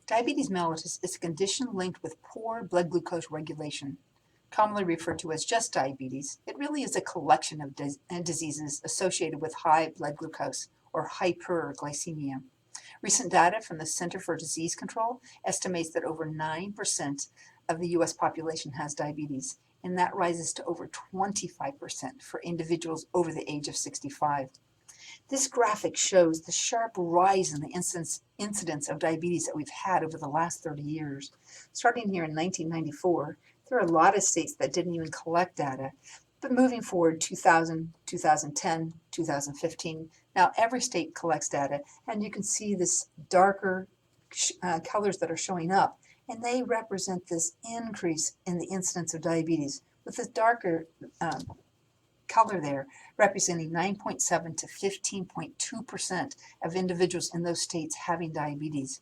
Diabetes mellitus is a condition linked with poor blood glucose regulation. Commonly referred to as just diabetes, it really is a collection of diseases associated with high blood glucose or hyperglycemia. Recent data from the Center for Disease Control estimates that over 9% of the U.S. population has diabetes, and that rises to over 25% for individuals over the age of 65. This graphic shows the sharp rise in the incidence of diabetes that we've had over the last 30 years. Starting here in 1994, there are a lot of states that didn't even collect data, but moving forward 2000, 2010, 2015, now every state collects data, and you can see this darker colors that are showing up, and they represent this increase in the incidence of diabetes, with this darker color there representing 9.7 to 15.2% of individuals in those states having diabetes.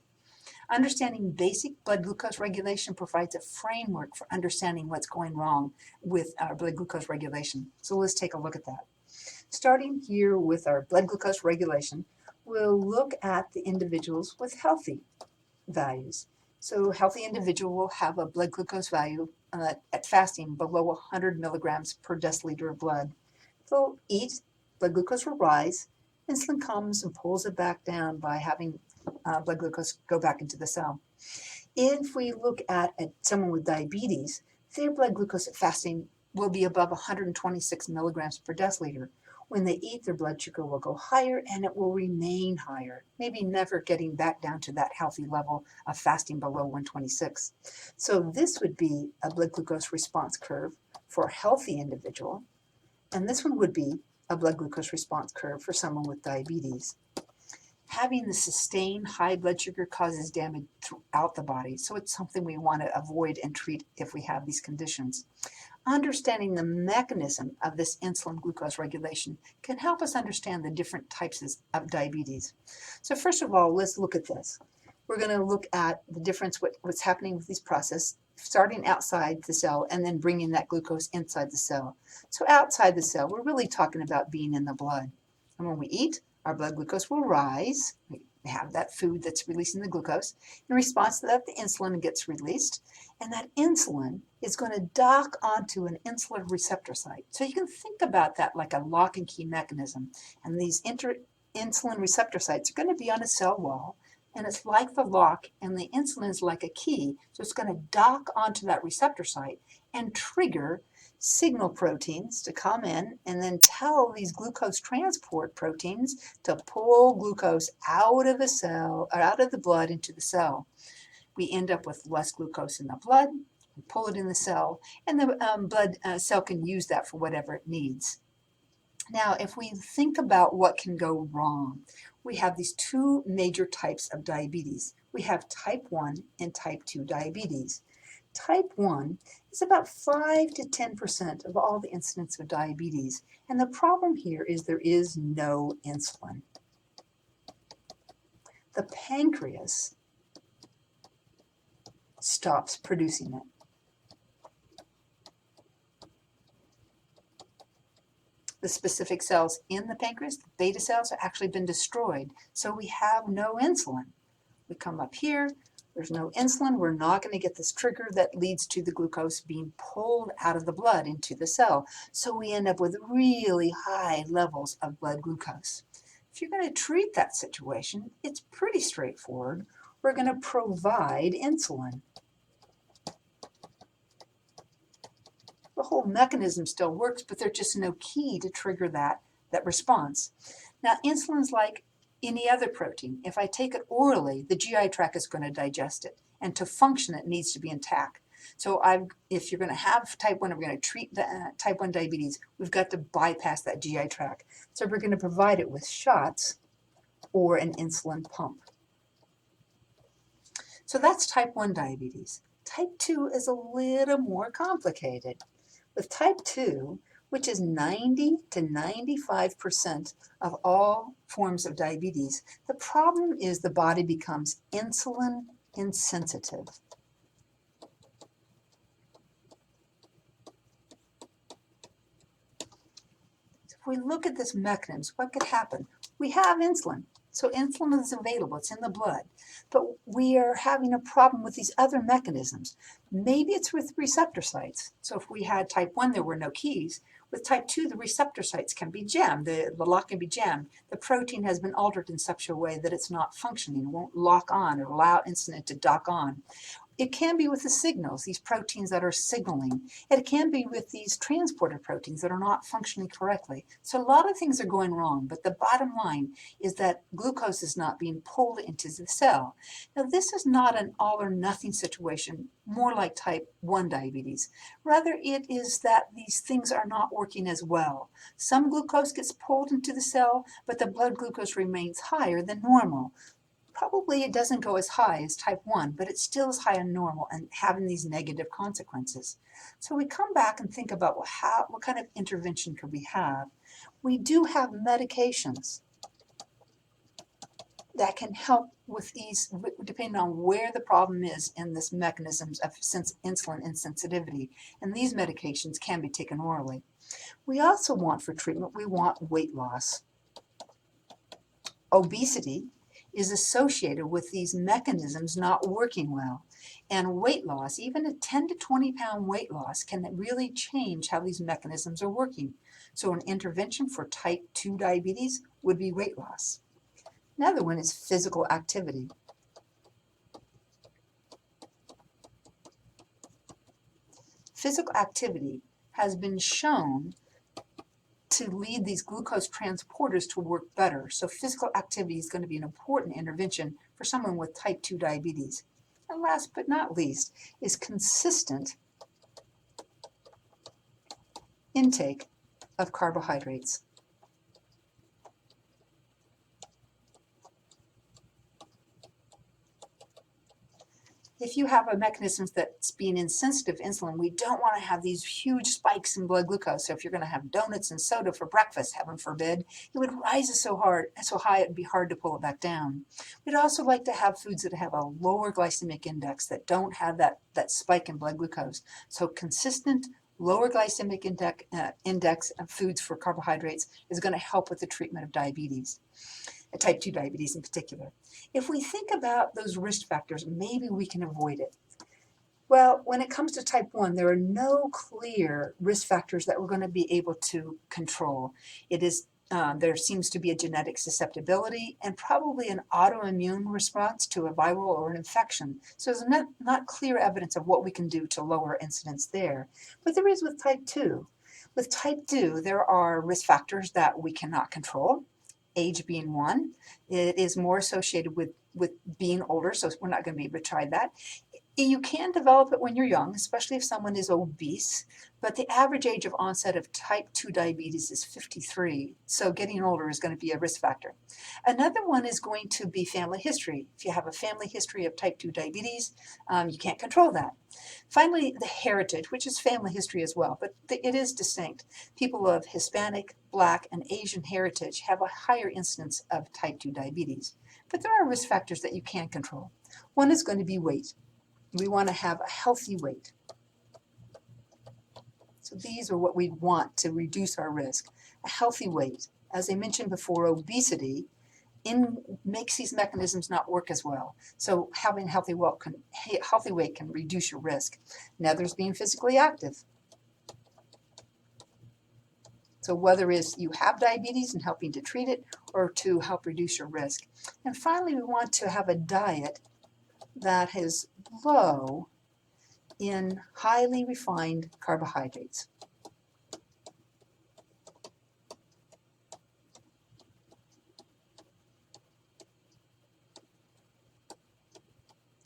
Understanding basic blood glucose regulation provides a framework for understanding what's going wrong with our blood glucose regulation. So let's take a look at that. Starting here with our blood glucose regulation, we'll look at the individuals with healthy values. So a healthy individual will have a blood glucose value at fasting below 100 milligrams per deciliter of blood. They'll eat, blood glucose will rise, insulin comes and pulls it back down by having blood glucose go back into the cell. If we look at someone with diabetes, their blood glucose at fasting will be above 126 milligrams per deciliter. When they eat, their blood sugar will go higher and it will remain higher, maybe never getting back down to that healthy level of fasting below 126. So this would be a blood glucose response curve for a healthy individual, and this one would be a blood glucose response curve for someone with diabetes. Having the sustained high blood sugar causes damage throughout the body, so it's something we want to avoid and treat if we have these conditions. Understanding the mechanism of this insulin glucose regulation can help us understand the different types of diabetes. So first of all, let's look at this. We're going to look at the difference, what's happening with these processes, starting outside the cell and then bringing that glucose inside the cell. So outside the cell, we're really talking about being in the blood. And when we eat, our blood glucose will rise. We have that food that's releasing the glucose. In response to that, the insulin gets released, and that insulin is going to dock onto an insulin receptor site. So you can think about that like a lock and key mechanism. And these insulin receptor sites are going to be on a cell wall, and it's like the lock, and the insulin is like a key. So it's going to dock onto that receptor site and trigger signal proteins to come in and then tell these glucose transport proteins to pull glucose out of the cell, or out of the blood into the cell. We end up with less glucose in the blood, we pull it in the cell, and the blood cell can use that for whatever it needs. Now, if we think about what can go wrong, we have these two major types of diabetes. We have type 1 and type 2 diabetes. Type 1 is about 5 to 10% of all the incidence of diabetes. And the problem here is there is no insulin. The pancreas stops producing it. The specific cells in the pancreas, the beta cells, have actually been destroyed. So we have no insulin. We come up here. There's no insulin. We're not going to get this trigger that leads to the glucose being pulled out of the blood into the cell. So we end up with really high levels of blood glucose. If you're going to treat that situation, it's pretty straightforward. We're going to provide insulin. The whole mechanism still works, but there's just no key to trigger that response. Now, insulin's like any other protein. If I take it orally, the GI tract is going to digest it, and to function, it needs to be intact. So if you're going to have type 1, we're going to treat the, type 1 diabetes, we've got to bypass that GI tract. So we're going to provide it with shots or an insulin pump. So that's type 1 diabetes. Type 2 is a little more complicated. With type 2, which is 90 to 95% of all forms of diabetes, the problem is the body becomes insulin insensitive. So if we look at this mechanism, what could happen? We have insulin. So insulin is available, it's in the blood, but we are having a problem with these other mechanisms. Maybe it's with receptor sites. So if we had type 1, there were no keys. With type 2, the receptor sites can be jammed, the lock can be jammed. The protein has been altered in such a way that it's not functioning, it won't lock on or allow insulin to dock on. It can be with the signals, these proteins that are signaling. It can be with these transporter proteins that are not functioning correctly. So a lot of things are going wrong, but the bottom line is that glucose is not being pulled into the cell. Now, this is not an all or nothing situation, more like type 1 diabetes. Rather, it is that these things are not working as well. Some glucose gets pulled into the cell, but the blood glucose remains higher than normal. Probably it doesn't go as high as type 1, but it still is high and normal and having these negative consequences. So we come back and think about what kind of intervention could we have. We do have medications that can help with these, depending on where the problem is in this mechanisms of insulin insensitivity, and these medications can be taken orally. We also want for treatment, we want weight loss. Obesity is associated with these mechanisms not working well. And weight loss, even a 10 to 20 pound weight loss, can really change how these mechanisms are working. So an intervention for type 2 diabetes would be weight loss. Another one is physical activity. Physical activity has been shown to lead these glucose transporters to work better. So physical activity is going to be an important intervention for someone with type 2 diabetes. And last but not least is consistent intake of carbohydrates. If you have a mechanism that's being insensitive to insulin, we don't want to have these huge spikes in blood glucose. So if you're going to have donuts and soda for breakfast, heaven forbid, it would rise so high it would be hard to pull it back down. We'd also like to have foods that have a lower glycemic index, that don't have that spike in blood glucose. So consistent lower glycemic index of foods for carbohydrates is going to help with the treatment of diabetes, type 2 diabetes in particular. If we think about those risk factors, maybe we can avoid it. Well, when it comes to type 1, there are no clear risk factors that we're going to be able to control. There seems to be a genetic susceptibility and probably an autoimmune response to a viral or an infection. So there's not clear evidence of what we can do to lower incidence there. But there is with type 2. With type 2, there are risk factors that we cannot control. Age being one. It is more associated with being older, so we're not going to be able to try that. You can develop it when you're young, especially if someone is obese, but the average age of onset of type 2 diabetes is 53, so getting older is going to be a risk factor. Another one is going to be family history. If you have a family history of type 2 diabetes, you can't control that. Finally, the heritage, which is family history as well, but it is distinct. People of Hispanic, Black, and Asian heritage have a higher incidence of type 2 diabetes. But there are risk factors that you can control. One is going to be weight. We want to have a healthy weight. So these are what we want to reduce our risk. A healthy weight. As I mentioned before, obesity makes these mechanisms not work as well. So having healthy weight can reduce your risk. Another is being physically active. So whether it's you have diabetes and helping to treat it or to help reduce your risk. And finally, we want to have a diet that is low in highly refined carbohydrates.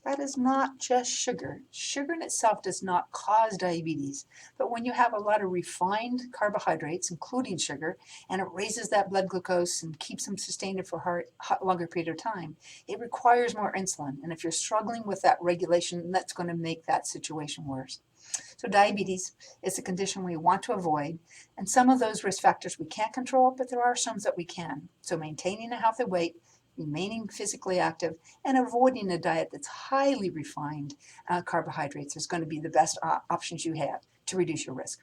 That is not just sugar. Sugar in itself does not cause diabetes, but when you have a lot of refined carbohydrates, including sugar, and it raises that blood glucose and keeps them sustained for a longer period of time, it requires more insulin. And if you're struggling with that regulation, that's going to make that situation worse. So diabetes is a condition we want to avoid, and some of those risk factors we can't control, but there are some that we can. So maintaining a healthy weight, remaining physically active, and avoiding a diet that's highly refined carbohydrates is going to be the best options you have to reduce your risk.